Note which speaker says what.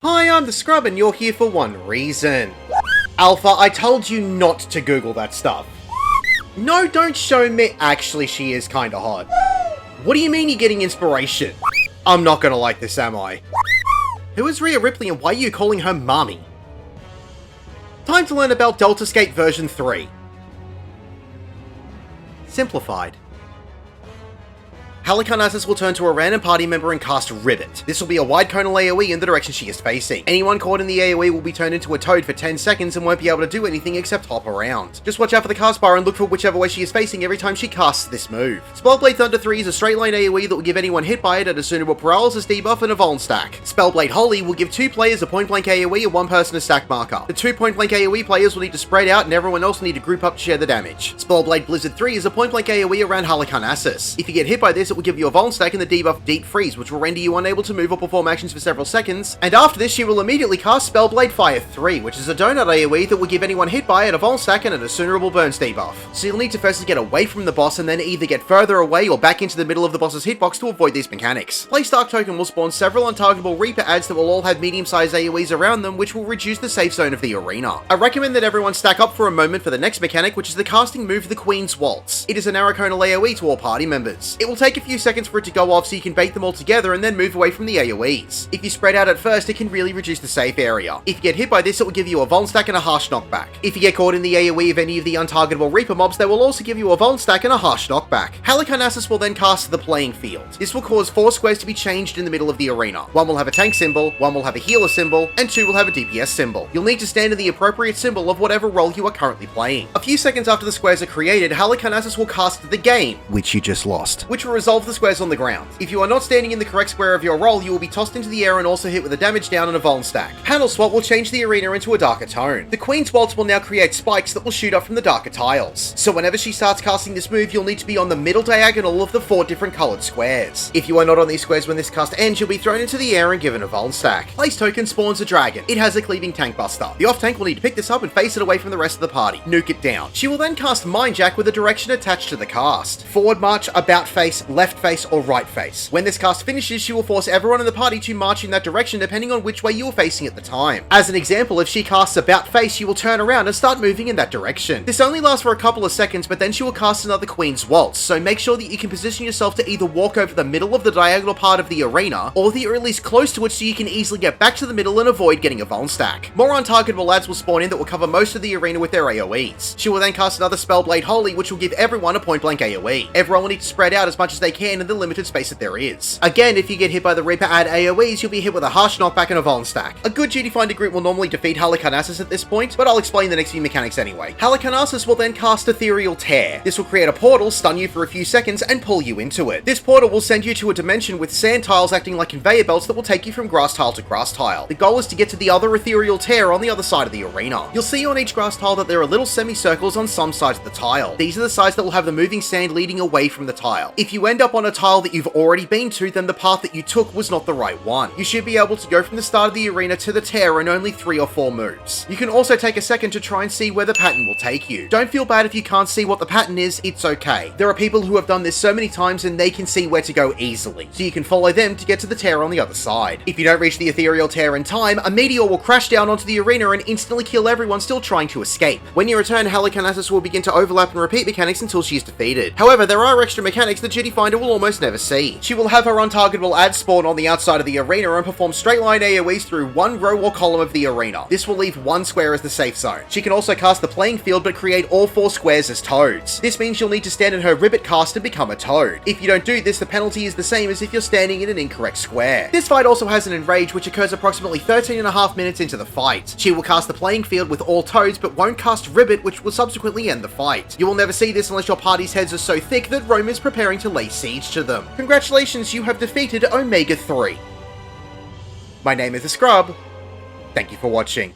Speaker 1: Hi, I'm the Scrub and you're here for one reason. Alpha, I told you not to Google that stuff. No, don't show me. Actually, she is kinda hot. What do you mean you're getting inspiration? I'm not gonna like this, am I? Who is Rhea Ripley and why are you calling her mommy? Time to learn about Deltascape version 3. Simplified. Halicarnassus will turn to a random party member and cast Ribbit. This will be a wide conal AoE in the direction she is facing. Anyone caught in the AoE will be turned into a toad for 10 seconds and won't be able to do anything except hop around. Just watch out for the cast bar and look for whichever way she is facing every time she casts this move. Spellblade Thunder 3 is a straight line AoE that will give anyone hit by it a discernible paralysis debuff and a vuln stack. Spellblade Holy will give 2 players a point blank AoE and 1 person a stack marker. The 2 point blank AoE players will need to spread out and everyone else will need to group up to share the damage. Spellblade Blizzard 3 is a point blank AoE around Halicarnassus. If you get hit by this, it will give you a vuln stack and the debuff Deep Freeze, which will render you unable to move or perform actions for several seconds, and after this she will immediately cast Spellblade Fire 3, which is a donut AoE that will give anyone hit by it a vuln stack and a discernible burns debuff. So you'll need to first get away from the boss and then either get further away or back into the middle of the boss's hitbox to avoid these mechanics. Place Dark Token will spawn several untargetable Reaper adds that will all have medium-sized AoEs around them, which will reduce the safe zone of the arena. I recommend that everyone stack up for a moment for the next mechanic, which is the casting move the Queen's Waltz. It is a narrow conal AoE to all party members. It will take a few seconds for it to go off so you can bait them all together and then move away from the AoEs. If you spread out at first, it can really reduce the safe area. If you get hit by this, it will give you a vuln stack and a harsh knockback. If you get caught in the AoE of any of the untargetable Reaper mobs, they will also give you a vuln stack and a harsh knockback. Halicarnassus will then cast the Playing Field. This will cause 4 squares to be changed in the middle of the arena. 1 will have a tank symbol, 1 will have a healer symbol, and 2 will have a DPS symbol. You'll need to stand in the appropriate symbol of whatever role you are currently playing. A few seconds after the squares are created, Halicarnassus will cast the Game, which you just lost, which will resolve the squares on the ground. If you are not standing in the correct square of your role, you will be tossed into the air and also hit with a damage down and a vuln stack. Panel Swap will change the arena into a darker tone. The Queen's Waltz will now create spikes that will shoot up from the darker tiles. So whenever she starts casting this move, you'll need to be on the middle diagonal of the 4 different coloured squares. If you are not on these squares when this cast ends, you'll be thrown into the air and given a vuln stack. Place Token spawns a dragon. It has a cleaving tank buster. The off tank will need to pick this up and face it away from the rest of the party. Nuke it down. She will then cast Mind Jack with a direction attached to the cast. Forward march, about face, left face, or right face. When this cast finishes, she will force everyone in the party to march in that direction depending on which way you are facing at the time. As an example, if she casts about face, she will turn around and start moving in that direction. This only lasts for a couple of seconds, but then she will cast another Queen's Waltz, so make sure that you can position yourself to either walk over the middle of the diagonal part of the arena, or that you're at least close to it so you can easily get back to the middle and avoid getting a vuln stack. More untargetable adds will spawn in that will cover most of the arena with their AoEs. She will then cast another Spellblade Holy, which will give everyone a point blank AoE. Everyone will need to spread out as much as they can in the limited space that there is. Again, if you get hit by the Reaper add AoEs, you'll be hit with a harsh knockback and a vuln stack. A good duty finder group will normally defeat Halicarnassus at this point, but I'll explain the next few mechanics anyway. Halicarnassus will then cast Ethereal Tear. This will create a portal, stun you for a few seconds, and pull you into it. This portal will send you to a dimension with sand tiles acting like conveyor belts that will take you from grass tile to grass tile. The goal is to get to the other Ethereal Tear on the other side of the arena. You'll see on each grass tile that there are little semicircles on some sides of the tile. These are the sides that will have the moving sand leading away from the tile. If you end up on a tile that you've already been to, then the path that you took was not the right one. You should be able to go from the start of the arena to the tear in only 3 or 4 moves. You can also take a second to try and see where the pattern will take you. Don't feel bad if you can't see what the pattern is, it's okay. There are people who have done this so many times and they can see where to go easily, so you can follow them to get to the tear on the other side. If you don't reach the Ethereal Tear in time, a meteor will crash down onto the arena and instantly kill everyone still trying to escape. When you return, Halicarnassus will begin to overlap and repeat mechanics until she is defeated. However, there are extra mechanics that Duty Finder will almost never see. She will have her untargetable ads spawn on the outside of the arena and perform straight line AoEs through one row or column of the arena. This will leave one square as the safe zone. She can also cast the Playing Field but create all 4 squares as toads. This means you'll need to stand in her Ribbit cast and become a toad. If you don't do this, the penalty is the same as if you're standing in an incorrect square. This fight also has an Enrage which occurs approximately 13.5 minutes into the fight. She will cast the Playing Field with all toads but won't cast Ribbit, which will subsequently end the fight. You will never see this unless your party's heads are so thick that Rome is preparing to lay siege to them. Congratulations, you have defeated Omega 3. My name is the Scrub. Thank you for watching.